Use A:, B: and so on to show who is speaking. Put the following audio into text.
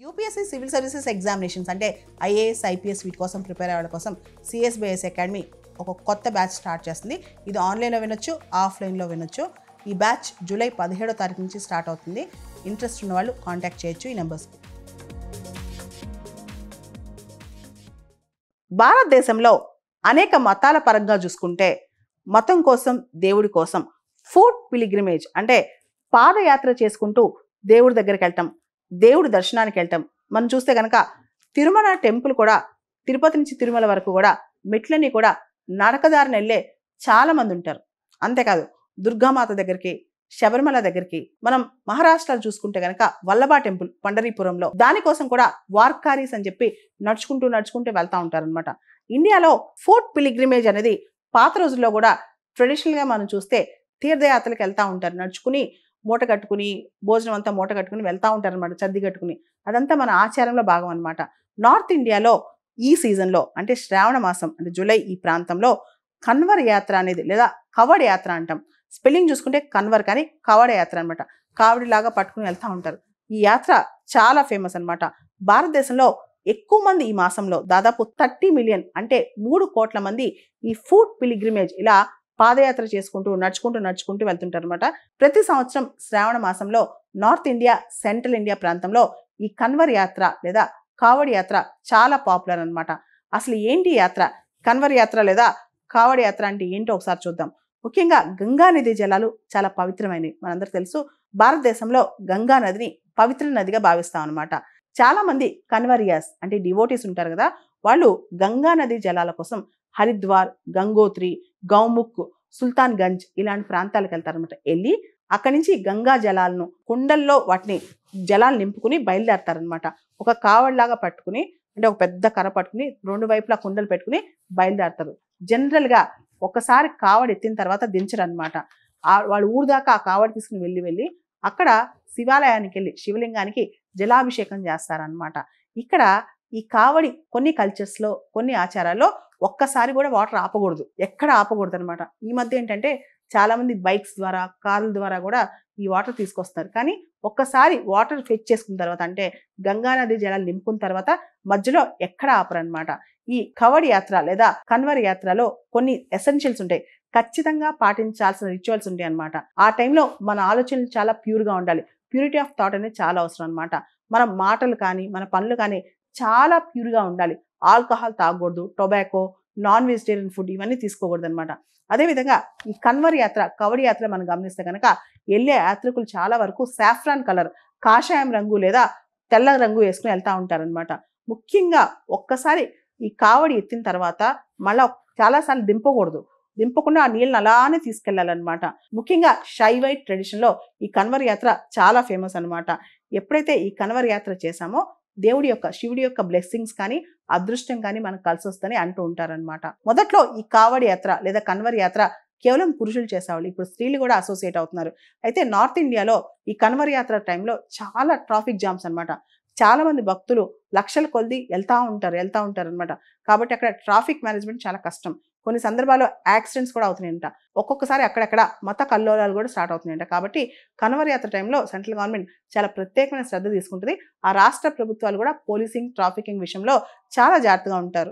A: UPSC civil services examinations అంటే IAS IPS వీటి కోసం ప్రిపేర్ అయ్యే వాళ్ళ కోసం సిఎస్బిఎస్ అకాడమీ ఒక కొత్త బ్యాచ్ స్టార్ట్ చేస్తుంది. ఇది ఆన్లైన్లో వినొచ్చు, ఆఫ్లైన్లో వినొచ్చు. ఈ బ్యాచ్ జూలై 17వ తారీఖు నుంచి స్టార్ట్ అవుతుంది. ఇంట్రెస్ట్ ఉన్న వాళ్ళు కాంటాక్ట్ చేయొచ్చు ఈ నెంబర్స్కి. భారతదేశంలో అనేక మతాల పరంగా చూసుకుంటే మతం కోసం, దేవుడి కోసం ఫుట్ పిలిగ్రిమేజ్ అంటే పాదయాత్ర చేసుకుంటూ దేవుడి దగ్గరికి వెళ్తాం, దేవుడి దర్శనానికి వెళ్తాం. మనం చూస్తే కనుక తిరుమల టెంపుల్ కూడా తిరుపతి నుంచి తిరుమల వరకు కూడా మెట్లని కూడా నడకదారిని వెళ్ళే చాలా మంది ఉంటారు. అంతేకాదు దుర్గామాత దగ్గరికి, శబరిమల దగ్గరికి, మనం మహారాష్ట్రలో చూసుకుంటే కనుక వల్లభా టెంపుల్ పండరీపురంలో దానికోసం కూడా వార్కారీస్ అని చెప్పి నడుచుకుంటూ వెళ్తూ ఉంటారనమాట. ఇండియాలో ఫుట్ పిలిగ్రిమేజ్ అనేది పాత రోజుల్లో కూడా ట్రెడిషనల్గా మనం చూస్తే తీర్థయాత్రలకు వెళ్తూ ఉంటారు. నడుచుకుని మూట కట్టుకుని, భోజనం అంతా మూట కట్టుకుని వెళ్తూ ఉంటారు అనమాట, చద్ది కట్టుకుని. అదంతా మన ఆచారంలో భాగం అనమాట. నార్త్ ఇండియాలో ఈ సీజన్లో అంటే శ్రావణ మాసం అంటే జూలై ఈ ప్రాంతంలో కన్వర్ యాత్ర అనేది లేదా కవడ్ యాత్ర అంటాం. స్పెల్లింగ్ చూసుకుంటే కన్వర్ కానీ కవడ యాత్ర అనమాట. కావడిలాగా పట్టుకుని వెళ్తూ ఉంటారు. ఈ యాత్ర చాలా ఫేమస్ అనమాట. భారతదేశంలో ఎక్కువ మంది ఈ మాసంలో దాదాపు 30 మిలియన్ అంటే 3 కోట్ల మంది ఈ ఫుట్ పిలిగ్రిమేజ్ ఇలా పాదయాత్ర చేసుకుంటూ నడుచుకుంటూ వెళ్తుంటారు అనమాట. ప్రతి సంవత్సరం శ్రావణ మాసంలో నార్త్ ఇండియా, సెంట్రల్ ఇండియా ప్రాంతంలో ఈ కన్వర్ యాత్ర లేదా కావడి యాత్ర చాలా పాపులర్ అనమాట. అసలు ఏంటి యాత్ర? కన్వర్ యాత్ర లేదా కావడి యాత్ర అంటే ఏంటో ఒకసారి చూద్దాం. ముఖ్యంగా గంగా నది జలాలు చాలా పవిత్రమైనవి. మనందరికీ తెలుసు, భారతదేశంలో గంగా నదిని పవిత్ర నదిగా భావిస్తాం అనమాట. చాలా మంది కన్వర్యాస్ అంటే డివోటీస్ ఉంటారు కదా, వాళ్ళు గంగా నది జలాల కోసం హరిద్వార్, గంగోత్రి, గౌముఖ్, సుల్తాన్ గంజ్ ఇలాంటి ప్రాంతాలకు వెళ్తారనమాట. వెళ్ళి అక్కడి నుంచి గంగా జలాలను కుండల్లో వాటిని జలాలు నింపుకుని బయలుదేరతారనమాట. ఒక కావడిలాగా పట్టుకుని అంటే ఒక పెద్ద కర్ర పట్టుకుని 2 వైపులా కుండలు పెట్టుకుని బయలుదేరతారు. జనరల్గా ఒకసారి కావడి ఎత్తిన తర్వాత దించరనమాట. వాళ్ళ ఊరు దాకా ఆ కావడి తీసుకుని వెళ్ళి అక్కడ శివాలయానికి వెళ్ళి శివలింగానికి జలాభిషేకం చేస్తారనమాట. ఇక్కడ ఈ కావడి కొన్ని కల్చర్స్లో, కొన్ని ఆచారాల్లో ఒక్కసారి కూడా వాటర్ ఆపకూడదు, ఎక్కడ ఆపకూడదు అనమాట. ఈ మధ్య ఏంటంటే చాలా మంది బైక్స్ ద్వారా, కార్ల ద్వారా కూడా ఈ వాటర్ తీసుకొస్తారు. కానీ ఒక్కసారి వాటర్ ఫెచ్ చేసుకున్న తర్వాత అంటే గంగా నది జలాలు నింపుకున్న తర్వాత మధ్యలో ఎక్కడ ఆపరనమాట. ఈ కవడి యాత్ర లేదా కన్వర్ యాత్రలో కొన్ని ఎసెన్షియల్స్ ఉంటాయి, ఖచ్చితంగా పాటించాల్సిన రిచువల్స్ ఉంటాయి అనమాట. ఆ టైంలో మన ఆలోచనలు చాలా ప్యూర్గా ఉండాలి. ప్యూరిటీ ఆఫ్ థాట్ అనేది చాలా అవసరం అనమాట. మన మాటలు కానీ, మన పనులు కానీ చాలా ప్యూర్గా ఉండాలి. ఆల్కహాల్ తాగకూడదు, టొబాకో, నాన్ వెజిటేరియన్ ఫుడ్ ఇవన్నీ తీసుకోకూడదు అనమాట. అదేవిధంగా ఈ కన్వర్ యాత్ర, కవడి యాత్ర మనం గమనిస్తే కనుక వెళ్ళే యాత్రికులు చాలా వరకు సాఫ్రాన్ కలర్, కాషాయం రంగు లేదా తెల్ల రంగు వేసుకుని వెళ్తూ ఉంటారనమాట. ముఖ్యంగా ఒక్కసారి ఈ కావడి ఎత్తిన తర్వాత మళ్ళీ చాలాసార్లు దింపకుండా ఆ నీళ్ళని అలానే తీసుకెళ్లాలన్నమాట. ముఖ్యంగా శైవైట్ ట్రెడిషన్లో ఈ కన్వర్ యాత్ర చాలా ఫేమస్ అనమాట. ఎప్పుడైతే ఈ కన్వర్ యాత్ర చేశామో శివుడి యొక్క బ్లెస్సింగ్స్ కానీ, అదృష్టం కానీ మనకు కలిసి వస్తుందని అంటూ ఉంటారనమాట. మొదట్లో ఈ కావడి యాత్ర లేదా కన్వర్ యాత్ర కేవలం పురుషులు చేసేవాళ్ళు, ఇప్పుడు స్త్రీలు కూడా అసోసియేట్ అవుతున్నారు. అయితే నార్త్ ఇండియాలో ఈ కన్వర్ యాత్ర టైంలో చాలా ట్రాఫిక్ జామ్స్ అనమాట. చాలా మంది భక్తులు లక్షల కొద్ది వెళ్తూ ఉంటారు అనమాట. కాబట్టి అక్కడ ట్రాఫిక్ మేనేజ్మెంట్ చాలా కష్టం. కొన్ని సందర్భాల్లో యాక్సిడెంట్స్ కూడా అవుతున్నాయంట. ఒక్కొక్కసారి అక్కడక్కడ మత కల్లోలాలు కూడా స్టార్ట్ అవుతున్నాయంట. కాబట్టి కన్వర్ యాత్ర టైంలో సెంట్రల్ గవర్నమెంట్ చాలా ప్రత్యేకమైన శ్రద్ధ తీసుకుంటుంది. ఆ రాష్ట్ర ప్రభుత్వాలు కూడా పోలీసింగ్, ట్రాఫికింగ్ విషయంలో చాలా జాగ్రత్తగా ఉంటారు.